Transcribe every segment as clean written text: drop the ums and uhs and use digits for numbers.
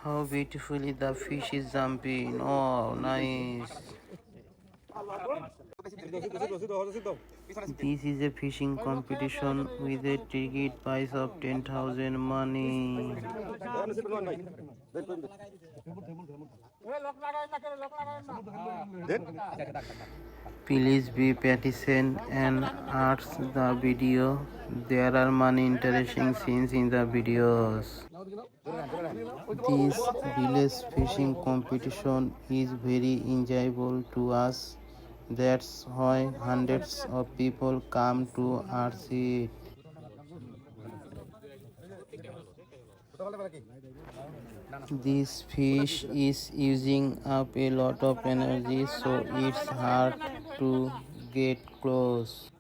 How beautifully the fish is jumping. Oh, nice. This is a fishing competition with a ticket price of 10,000 money. Please be patient and watch the video. There are many interesting scenes in the videos. This village fishing competition is very enjoyable to us. That's why hundreds of people come to watch it. This fish is using up a lot of energy, so it's hard to get close.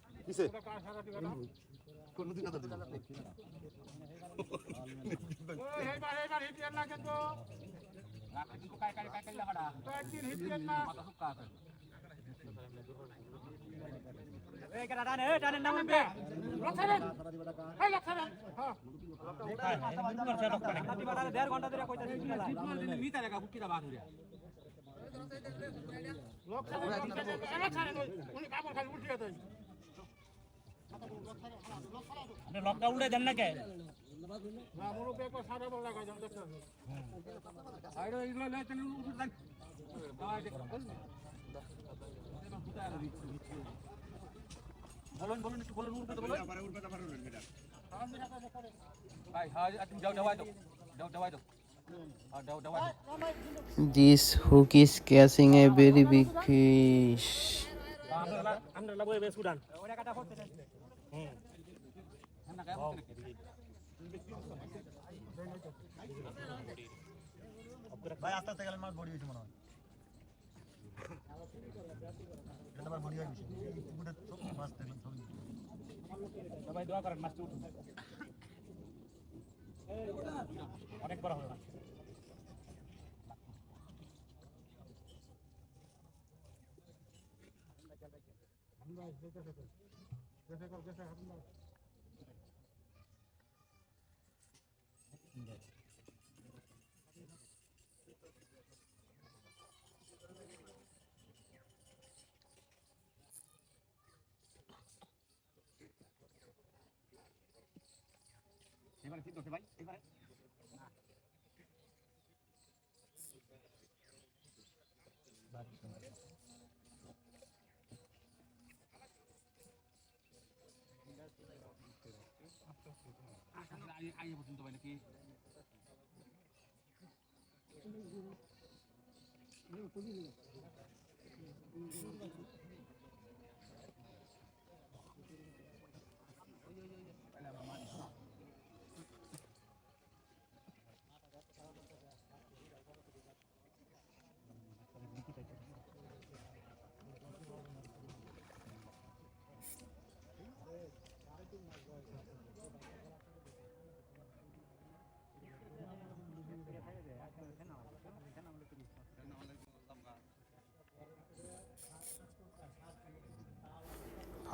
লকটা উড়ে দেন না কে বলুন বলুন একটু বলুন উড়বে তো বলুন ভাই হ্যাঁ তুমি যাও যাও দাও দাও দাও দাও This hook is catching a very big fish. আমরা লাগবে বেশ উড়ান ওটা কাটা করতে হুম না কে ভাই আস্তে আস্তে গেলে মাছ বড়ি হইছে মনে হয় এটা মাছ বড়ি হইছে পুকুরে সব মাছ দেখলাম সব ভাই দোয়া করেন মাছটা উঠুন অনেক বড় হবে এবারে কি করতে ভাই এবারে আইয়ে পর্যন্ত ভাই নাকি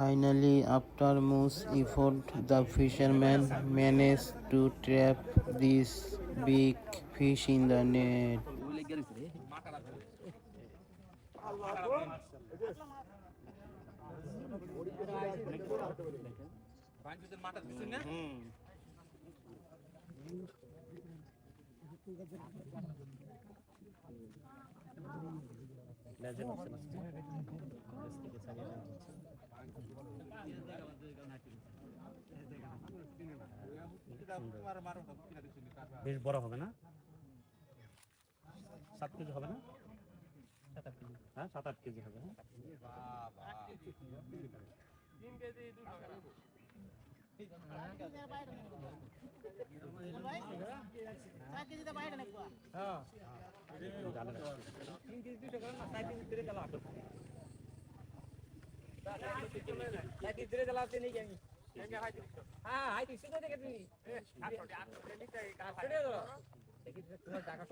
Finally, after much effort, the fisherman managed to trap this big fish in the net. বেশ বড় হবে না 7 কেজি হবে না 7-8 কেজি হ্যাঁ 7-8 কেজি হবে না বাবা 3 কেজি 2 বাইরে নাকি হ্যাঁ 3 কেজি 2 টাকা না 3 কেজি 3 টাকা লাগবে ধীরে চালাতে নেই আমি হ্যাঁ হাই তুই সুদে দেখে তুমি 800 টাকা